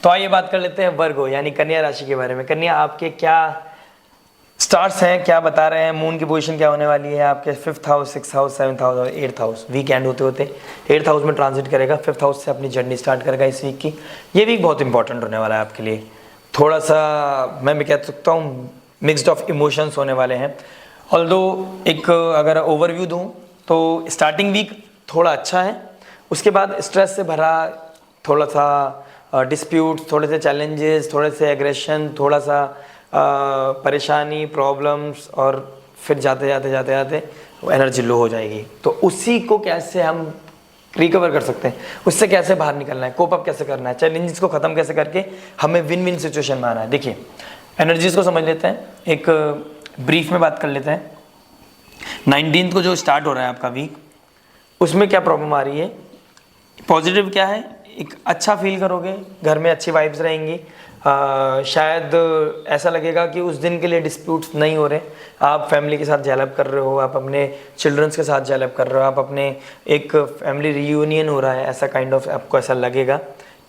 तो आइए बात कर लेते हैं वर्गो यानी कन्या राशि के बारे में। कन्या, आपके क्या स्टार्स हैं, क्या बता रहे हैं, मून की पोजीशन क्या होने वाली है आपके 5th house, 6th house, 7th house और 8th हाउस। वीक एंड होते होते 8th हाउस में ट्रांजिट करेगा, 5th हाउस से अपनी जर्नी स्टार्ट करेगा इस वीक की। ये वीक बहुत इंपॉर्टेंट होने वाला है आपके लिए। थोड़ा सा मैं भी कह सकता हूँ मिक्सड ऑफ इमोशंस होने वाले हैं। ऑल्दो एक अगर ओवरव्यू दूँ तो स्टार्टिंग वीक थोड़ा अच्छा है, उसके बाद स्ट्रेस से भरा, थोड़ा सा डिस्प्यूट, थोड़े से चैलेंजेस, थोड़े से एग्रेशन, थोड़ा सा परेशानी, प्रॉब्लम्स, और फिर जाते जाते वो एनर्जी लो हो जाएगी। तो उसी को कैसे हम रिकवर कर सकते हैं, उससे कैसे बाहर निकलना है, कोप अप कैसे करना है, चैलेंजेस को ख़त्म कैसे करके हमें विन विन सिचुएशन में आना है। देखिए एनर्जीज को समझ लेते हैं, एक ब्रीफ में बात कर लेते हैं। 19th को जो स्टार्ट हो रहा है आपका वीक, उसमें क्या प्रॉब्लम आ रही है। पॉजिटिव क्या है, एक अच्छा फील करोगे, घर में अच्छी वाइब्स रहेंगी। शायद ऐसा लगेगा कि उस दिन के लिए डिस्प्यूट्स नहीं हो रहे, आप फैमिली के साथ जेलअप कर रहे हो, आप अपने चिल्ड्रंस के साथ जेलअप कर रहे हो, आप अपने एक फैमिली रियूनियन हो रहा है, ऐसा काइंड ऑफ आपको ऐसा लगेगा,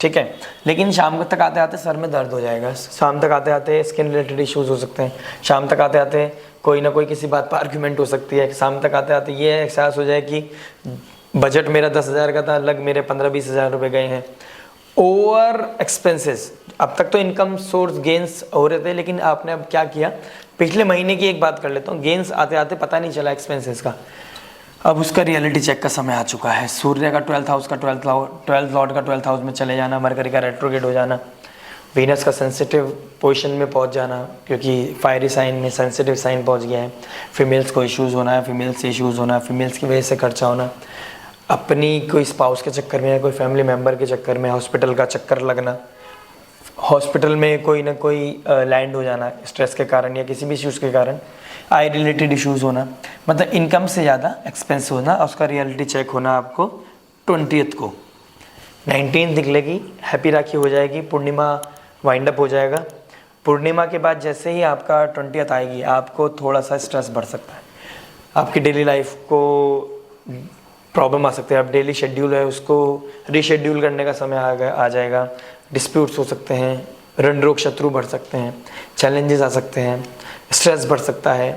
ठीक है। लेकिन शाम तक आते आते सर में दर्द हो जाएगा, शाम तक आते आते स्किन रिलेटेड इश्यूज हो सकते हैं, शाम तक आते आते कोई ना कोई किसी बात पर आर्ग्यूमेंट हो सकती है, शाम तक आते आते ये एहसास हो जाए कि बजट मेरा 10,000 का था, अलग मेरे 15-20 हज़ार रुपये गए हैं। ओवर एक्सपेंसेस, अब तक तो इनकम सोर्स गेंस हो रहे थे, लेकिन आपने अब क्या किया, पिछले महीने की एक बात कर लेता हूँ, गेंस आते आते पता नहीं चला एक्सपेंसेस का। अब उसका रियलिटी चेक का समय आ चुका है। सूर्य का 12th हाउस का 12th लॉर्ड का 12th हाउस में चले जाना, मरकरी का रेट्रोग्रेड हो जाना, वीनस का सेंसिटिव पोजीशन में पहुंच जाना, क्योंकि फायरी साइन में सेंसिटिव साइन पहुंच गया है। फीमेल्स को इश्यूज़ होना है, फीमेल्स से इश्यूज़ होना है, फीमेल्स की वजह से खर्चा होना, अपनी कोई स्पाउस के चक्कर में या कोई फैमिली मेम्बर के चक्कर में हॉस्पिटल का चक्कर लगना, हॉस्पिटल में कोई ना कोई लैंड हो जाना स्ट्रेस के कारण या किसी भी इश्यूज़ के कारण, आई रिलेटेड इश्यूज़ होना, मतलब इनकम से ज़्यादा एक्सपेंस होना, उसका रियलिटी चेक होना आपको 20th को। 19th निकलेगी, हैप्पी राखी हो जाएगी, पूर्णिमा वाइंड अप हो जाएगा। पूर्णिमा के बाद जैसे ही आपका 20th आएगी, आपको थोड़ा सा स्ट्रेस बढ़ सकता है, आपकी डेली लाइफ को प्रॉब्लम आ सकते हैं। अब डेली शेड्यूल है उसको रीशेड्यूल करने का समय आ जाएगा, डिस्प्यूट्स हो सकते हैं, ऋण रोग शत्रु बढ़ सकते हैं, चैलेंजेस आ सकते हैं, स्ट्रेस बढ़ सकता है,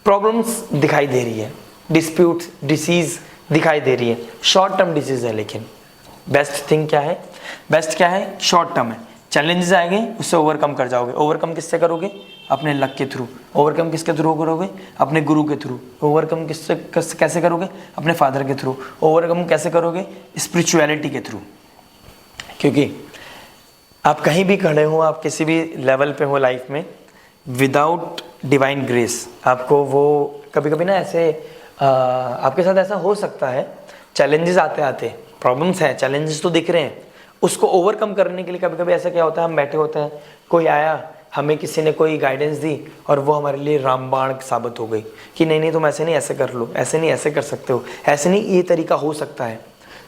प्रॉब्लम्स दिखाई दे रही है, डिस्प्यूट्स, डिसीज़ दिखाई दे रही है। शॉर्ट टर्म डिसीज़ है, लेकिन बेस्ट थिंग क्या है, बेस्ट क्या है, शॉर्ट टर्म है। चैलेंजेस आएंगे, उससे ओवरकम कर जाओगे। ओवरकम किससे करोगे, अपने लक के थ्रू। ओवरकम किसके थ्रू करोगे, अपने गुरु के थ्रू। ओवरकम कैसे करोगे, अपने फादर के थ्रू। ओवरकम कैसे करोगे, स्पिरिचुअलिटी के थ्रू। क्योंकि आप कहीं भी खड़े हो, आप किसी भी लेवल पे हो लाइफ में, विदाउट डिवाइन ग्रेस आपको वो कभी कभी ना ऐसे आपके साथ ऐसा हो सकता है, चैलेंजेस आते आते, प्रॉब्लम्स हैं, चैलेंजेस तो दिख रहे हैं, उसको ओवरकम करने के लिए कभी कभी ऐसा क्या होता है, हम बैठे होते हैं, कोई आया, हमें किसी ने कोई गाइडेंस दी और वो हमारे लिए रामबाण साबित हो गई कि नहीं तुम ऐसे नहीं ऐसे कर लो, ऐसे नहीं ऐसे कर सकते हो, ऐसे नहीं ये तरीका हो सकता है।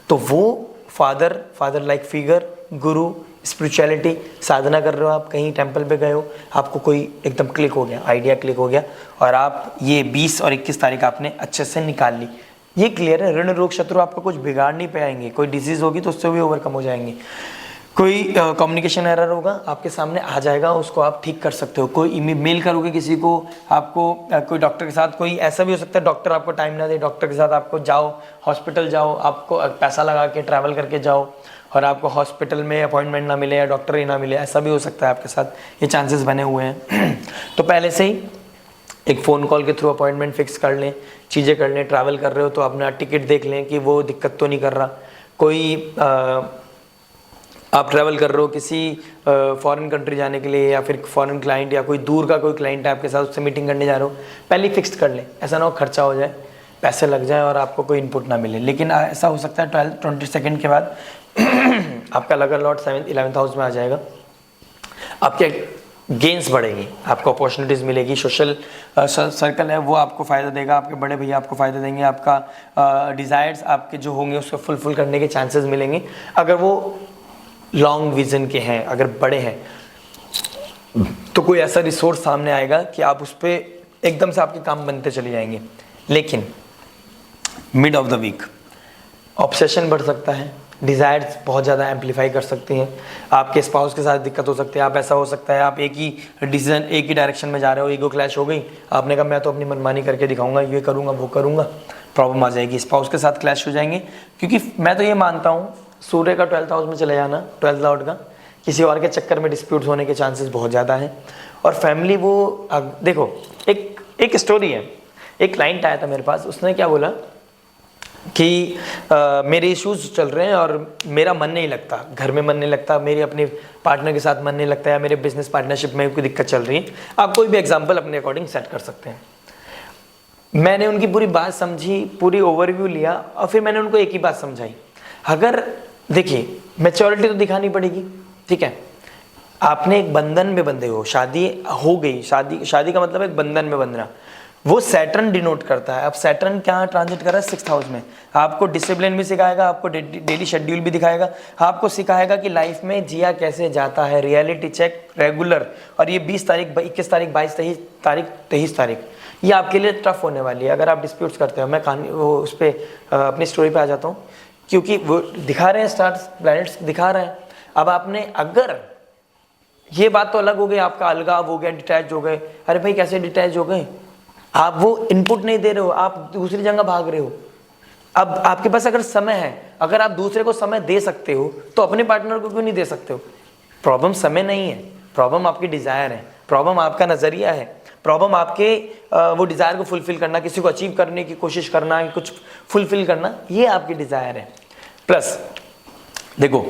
तो वो फादर लाइक फिगर, गुरु, स्पिरिचुअलिटी, साधना कर रहे हो आप, कहीं टेंपल पे गए हो, आपको कोई एकदम क्लिक हो गया, आइडिया क्लिक हो गया, और आप ये 20 और 21 तारीख आपने अच्छे से निकाल ली। ये क्लियर है, ऋण रोग शत्रु आपको कुछ बिगाड़ नहीं पाएंगे। कोई डिजीज़ होगी तो उससे भी ओवरकम हो जाएंगे। कोई कम्युनिकेशन एरर होगा, आपके सामने आ जाएगा, उसको आप ठीक कर सकते हो। कोई मेल करोगे किसी को, आपको कोई डॉक्टर के साथ, कोई ऐसा भी हो सकता है डॉक्टर आपको टाइम ना दे, डॉक्टर के साथ आपको जाओ, हॉस्पिटल जाओ, आपको पैसा लगा के ट्रैवल करके जाओ और आपको हॉस्पिटल में अपॉइंटमेंट ना मिले या डॉक्टर ही ना मिले, ऐसा भी हो सकता है आपके साथ, ये चांसेस बने हुए हैं। तो पहले से ही एक फ़ोन कॉल के थ्रू अपॉइंटमेंट फिक्स कर लें, चीज़ें कर लें। ट्रैवल कर रहे हो तो अपना टिकट देख लें कि वो दिक्कत तो नहीं कर रहा। कोई आप ट्रैवल कर रहे हो किसी फॉरेन कंट्री जाने के लिए, या फिर फॉरेन क्लाइंट या कोई दूर का कोई क्लाइंट है आपके साथ, उससे मीटिंग करने जा रहे हो, पहले फिक्स कर लें। ऐसा ना हो खर्चा हो जाए, पैसे लग जाए और आपको कोई इनपुट ना मिले। लेकिन ऐसा हो सकता है 22nd के बाद आपका लगर लॉट 11th हाउस में आ जाएगा, आपके गेंस बढ़ेगी, आपको अपॉर्चुनिटीज़ मिलेगी, सोशल सर्कल है वो आपको फ़ायदा देगा, आपके बड़े भैया आपको फ़ायदा देंगे, आपका डिज़ायर्स आपके जो होंगे उसको फुलफिल करने के चांसेस मिलेंगे। अगर वो लॉन्ग विजन के हैं, अगर बड़े हैं, तो कोई ऐसा रिसोर्स सामने आएगा कि आप उस पर एकदम से आपके काम बनते चले जाएंगे। लेकिन mid of the week obsession बढ़ सकता है, डिज़ायर्स बहुत ज़्यादा एम्पलीफाई कर सकती हैं। आपके स्पाउस के साथ दिक्कत हो सकती है। आप ऐसा हो सकता है आप एक ही डिसीजन, एक ही डायरेक्शन में जा रहे हो, ईगो क्लैश हो गई, आपने कहा मैं तो अपनी मनमानी करके दिखाऊंगा, ये करूँगा वो करूँगा, प्रॉब्लम आ जाएगी, स्पाउस के साथ क्लैश हो जाएंगे। क्योंकि मैं तो ये मानता हूँ सूर्य का 12th हाउस में चले जाना, 12th लॉर्ड का, किसी और के चक्कर में डिस्प्यूट होने के चांसेस बहुत ज़्यादा हैं। और फैमिली वो देखो, एक स्टोरी है, एक क्लाइंट आया था मेरे पास, उसने क्या बोला कि मेरे इश्यूज चल रहे हैं और मेरा मन नहीं लगता, घर में मन नहीं लगता, मेरे अपने पार्टनर के साथ मन नहीं लगता, या मेरे बिजनेस पार्टनरशिप में कोई दिक्कत चल रही है। आप कोई भी एग्जांपल अपने अकॉर्डिंग सेट कर सकते हैं। मैंने उनकी पूरी बात समझी, पूरी ओवरव्यू लिया, और फिर मैंने उनको एक ही बात समझाई। अगर देखिए, मैच्योरिटी तो दिखानी पड़ेगी, ठीक है, आपने एक बंधन में बंधे हो, शादी हो गई, शादी का मतलब एक बंधन में बंधना, वो सैटर्न डिनोट करता है। अब सैटर्न क्या ट्रांजिट कर रहा है 6th हाउस में, आपको डिसिप्लिन भी सिखाएगा, आपको डेली शेड्यूल भी दिखाएगा, आपको सिखाएगा कि लाइफ में जिया कैसे जाता है, रियलिटी चेक रेगुलर। और ये 20 तारीख, 21 तारीख, 22 तारीख, 23 तारीख, ये आपके लिए टफ होने वाली है अगर आप डिस्प्यूट्स करते हो। मैं कहानी वो उस पर अपनी स्टोरी पे आ जाता हूँ, क्योंकि वो दिखा रहे हैं, स्टार्स प्लैनेट्स दिखा रहे हैं। अब आपने अगर, ये बात तो अलग हो गई, आपका अलगाव हो गया, डिटैच हो गए, अरे भाई कैसे डिटैच हो गए, आप वो इनपुट नहीं दे रहे हो, आप दूसरी जगह भाग रहे हो। अब आपके पास अगर समय है, अगर आप दूसरे को समय दे सकते हो तो अपने पार्टनर को क्यों नहीं दे सकते हो? प्रॉब्लम समय नहीं है, प्रॉब्लम आपकी डिजायर है, प्रॉब्लम आपका नजरिया है, प्रॉब्लम आपके वो डिजायर को फुलफिल करना, किसी को अचीव करने की कोशिश करना, कुछ फुलफिल करना, ये आपकी डिजायर है। प्लस देखो,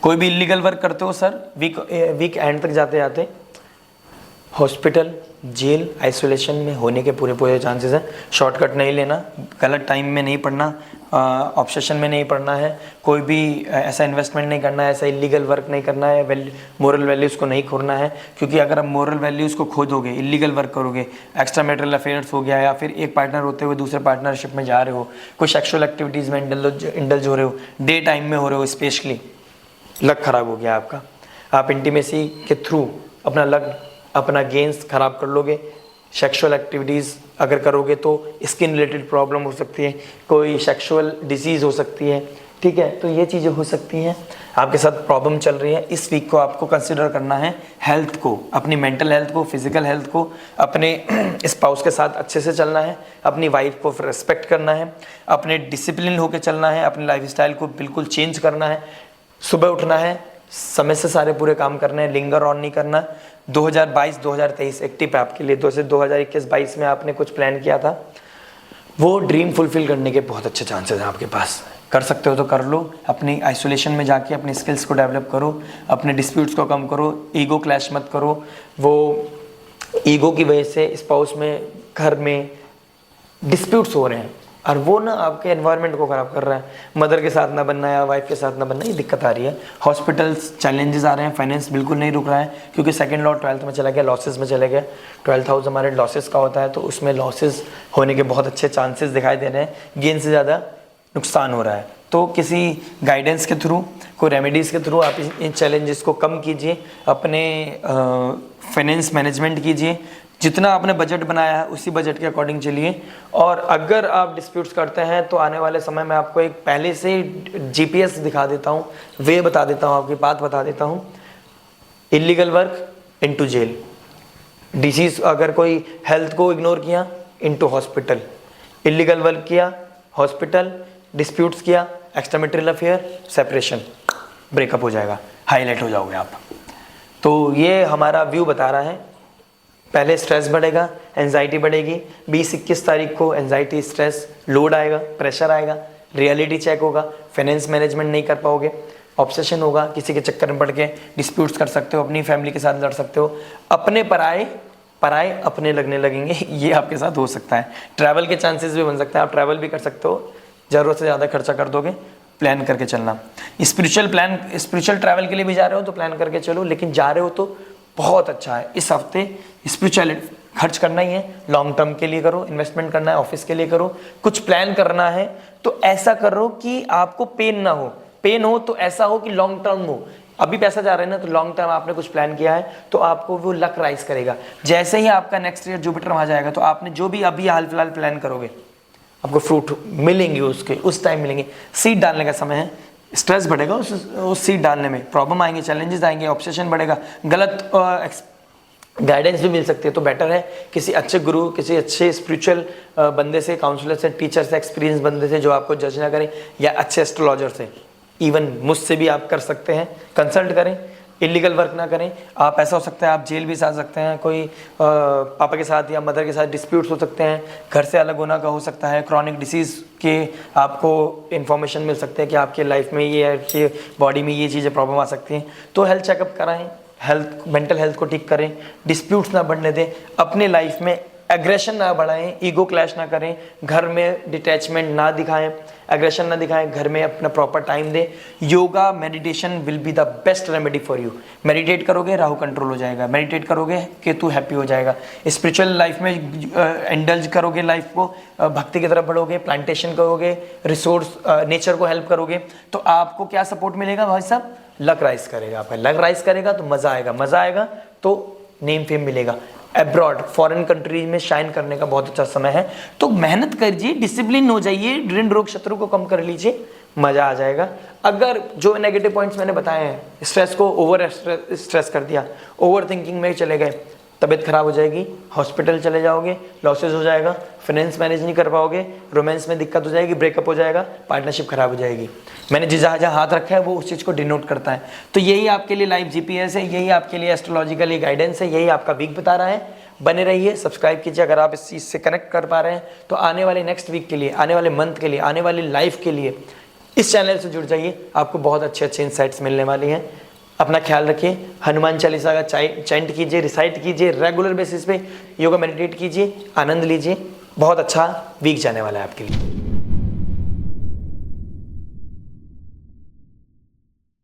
कोई भी इलीगल वर्क करते हो सर, वीक एंड तक जाते जाते हॉस्पिटल, जेल, आइसोलेशन में होने के पूरे चांसेस हैं। शॉर्टकट नहीं लेना, गलत टाइम में नहीं पढ़ना, ऑब्सेशन में नहीं पढ़ना है, कोई भी ऐसा इन्वेस्टमेंट नहीं करना है, ऐसा इलीगल वर्क नहीं करना है, मोरल वैल्यूज़ को नहीं खोना है। क्योंकि अगर आप मोरल वैल्यूज़ को खो दोगे, इलीगल वर्क करोगे, एक्स्ट्रा मैरिटल अफेयर्स हो गया, या फिर एक पार्टनर होते हुए दूसरे पार्टनरशिप में जा रहे हो, कोई सेक्सुअल एक्टिविटीज़ में इंडल्ज हो रहे हो, डे टाइम में हो रहे हो स्पेशली, लक खराब हो गया आपका। आप इंटीमेसी के थ्रू अपना लक, अपना गेंस खराब कर लोगे। सेक्सुअल एक्टिविटीज़ अगर करोगे तो स्किन रिलेटेड प्रॉब्लम हो सकती है, कोई सेक्सुअल डिजीज़ हो सकती है, ठीक है, तो ये चीज़ें हो सकती हैं। आपके साथ प्रॉब्लम चल रही है, इस वीक को आपको कंसिडर करना है हेल्थ को, अपनी मेंटल हेल्थ को, फिजिकल हेल्थ को, अपने स्पाउस के साथ अच्छे से चलना है, अपनी वाइफ को रिस्पेक्ट करना है, अपने डिसिप्लिन होकर चलना है, अपने लाइफस्टाइल को बिल्कुल चेंज करना है, सुबह उठना है, समय से सारे पूरे काम करने हैं, लिंगर ऑन नहीं करना। 2022-2023 एक टिप है आपके लिए, 2021-22 में आपने कुछ प्लान किया था, वो ड्रीम फुलफिल करने के बहुत अच्छे चांसेस हैं आपके पास। कर सकते हो तो कर लो, अपनी आइसोलेशन में जाके अपनी स्किल्स को डेवलप करो, अपने डिस्प्यूट्स को कम करो, ईगो क्लैश मत करो। वो ईगो की वजह से स्पाउस में, घर में डिस्प्यूट्स हो रहे हैं और वो ना आपके एनवायरनमेंट को ख़राब कर रहा है। मदर के साथ ना बनना या वाइफ के साथ ना बनना, ये दिक्कत आ रही है। हॉस्पिटल्स चैलेंजेस आ रहे हैं, फाइनेंस बिल्कुल नहीं रुक रहा है, क्योंकि सेकंड लॉर्ड 12th में चला गया, लॉसेस में चले गए। 12th हाउस हमारे लॉसेस का होता है, तो उसमें लॉसेस होने के बहुत अच्छे चांसेस दिखाई दे रहे हैं, गेन से ज़्यादा नुकसान हो रहा है। तो किसी गाइडेंस के थ्रू, कोई रेमेडीज़ के थ्रू आप इन चैलेंजेस को कम कीजिए, अपने फाइनेंस मैनेजमेंट कीजिए, जितना आपने बजट बनाया है उसी बजट के अकॉर्डिंग चलिए। और अगर आप डिस्प्यूट्स करते हैं तो आने वाले समय में आपको एक पहले से जीपीएस दिखा देता हूँ, वे बता देता हूँ, आपकी बात बता देता हूँ। Illegal work into jail, disease, अगर कोई हेल्थ को इग्नोर किया इनटू हॉस्पिटल, इलीगल वर्क किया हॉस्पिटल, डिस्प्यूट्स किया extra marital affair, separation, breakup हो जाएगा, हाईलाइट हो जाओगे आप। तो ये हमारा व्यू बता रहा है। पहले स्ट्रेस बढ़ेगा, एंजाइटी बढ़ेगी, 20-21 तारीख को एंजाइटी, स्ट्रेस, लोड आएगा, प्रेशर आएगा, रियलिटी चेक होगा, फाइनेंस मैनेजमेंट नहीं कर पाओगे, ऑब्सेशन होगा, किसी के चक्कर में पड़ के डिस्प्यूट्स कर सकते हो, अपनी फैमिली के साथ लड़ सकते हो, अपने पराए अपने लगने लगेंगे, ये आपके साथ हो सकता है। ट्रैवल के चांसेस भी बन सकते हैं, आप ट्रैवल भी कर सकते हो, ज़रूरत से ज़्यादा खर्चा कर दोगे, प्लान करके चलना। स्पिरिचुअल ट्रैवल के लिए भी जा रहे हो तो प्लान करके चलो, लेकिन जा रहे हो तो बहुत अच्छा है। इस हफ्ते स्पिरिचुअलिटी खर्च करना ही है, लॉन्ग टर्म के लिए करो, इन्वेस्टमेंट करना है, ऑफिस के लिए करो, कुछ प्लान करना है तो ऐसा करो कि आपको पेन ना हो, पेन हो तो ऐसा हो कि लॉन्ग टर्म हो। अभी पैसा जा रहा है ना, तो लॉन्ग टर्म आपने कुछ प्लान किया है तो आपको वो लक राइज करेगा। जैसे ही आपका नेक्स्ट ईयर जुपिटर वहाँ जाएगा तो आपने जो भी अभी हाल फिलहाल प्लान करोगे, आपको फ्रूट मिलेंगे, उसके उस टाइम मिलेंगे। सीड डालने का समय है, स्ट्रेस बढ़ेगा उस सीड डालने में, प्रॉब्लम आएंगे, चैलेंजेस आएंगे, ऑब्सेशन बढ़ेगा, गलत गाइडेंस भी मिल सकती है। तो बेटर है किसी अच्छे गुरु, किसी अच्छे स्पिरिचुअल बंदे से, काउंसलर से, टीचर से, एक्सपीरियंस बंदे से जो आपको जज ना करें, या अच्छे एस्ट्रोलॉजर से, इवन मुझसे भी आप कर सकते हैं, कंसल्ट करें, इलीगल वर्क ना करें। आप ऐसा हो सकता है आप जेल भी जा सकते हैं, कोई पापा के साथ या मदर के साथ डिस्प्यूट्स हो सकते हैं, घर से अलग होना का हो सकता है, क्रॉनिक डिसीज़ के आपको इन्फॉर्मेशन मिल सकते हैं कि आपके लाइफ में ये है, कि बॉडी में ये चीज़ें प्रॉब्लम आ सकती हैं। तो हेल्थ चेकअप कराएं, हेल्थ, मेंटल हेल्थ को ठीक करें, डिस्प्यूट्स ना बढ़ने दें, अपने लाइफ में एग्रेशन ना बढ़ाएं, ईगो क्लैश ना करें, घर में डिटैचमेंट ना दिखाएं, एग्रेशन ना दिखाएं, घर में अपना प्रॉपर टाइम दें। Yoga meditation will be the best remedy for you. Meditate करोगे राहु कंट्रोल हो जाएगा, मेडिटेट करोगे केतु हैप्पी हो जाएगा। स्पिरिचुअल लाइफ में इंडल्ज करोगे, लाइफ को भक्ति की तरफ बढ़ोगे, प्लांटेशन करोगे, रिसोर्स नेचर को हेल्प करोगे, तो आपको क्या सपोर्ट मिलेगा भाई साहब? लक राइज करेगा, आपका लक राइज करेगा तो मज़ा आएगा, मज़ा आएगा तो नेम फेम मिलेगा। अब्रॉड, फॉरेन कंट्रीज में शाइन करने का बहुत अच्छा समय है। तो मेहनत करिए, डिसिप्लिन हो जाइए, ऋण रोग शत्रु को कम कर लीजिए, मज़ा आ जाएगा। अगर जो नेगेटिव पॉइंट्स मैंने बताए हैं, स्ट्रेस को ओवर स्ट्रेस कर दिया, ओवर थिंकिंग में चले गए, तबीयत खराब हो जाएगी, हॉस्पिटल चले जाओगे, लॉसेज हो जाएगा, फाइनेंस मैनेज नहीं कर पाओगे, रोमांस में दिक्कत हो जाएगी, ब्रेकअप हो जाएगा, पार्टनरशिप खराब हो जाएगी। मैंने जहाँ जहाँ हाथ रखा है वो उस चीज़ को डिनोट करता है। तो यही आपके लिए लाइव जीपीएस है, यही आपके लिए एस्ट्रोलॉजिकली गाइडेंस है, यही आपका वीक बता रहा है। बने रहिए, सब्सक्राइब कीजिए अगर आप इस चीज़ से कनेक्ट कर पा रहे हैं तो। आने वाले नेक्स्ट वीक के लिए, आने वाले मंथ के लिए, आने वाली लाइफ के लिए इस चैनल से जुड़ जाइए, आपको बहुत अच्छे अच्छे इंसाइट्स मिलने वाली हैं। अपना ख्याल रखिए, हनुमान चालीसा का चैंट कीजिए, रिसाइट कीजिए, रेगुलर बेसिस पे योगा मेडिटेट कीजिए, आनंद लीजिए। बहुत अच्छा वीक जाने वाला है आपके लिए।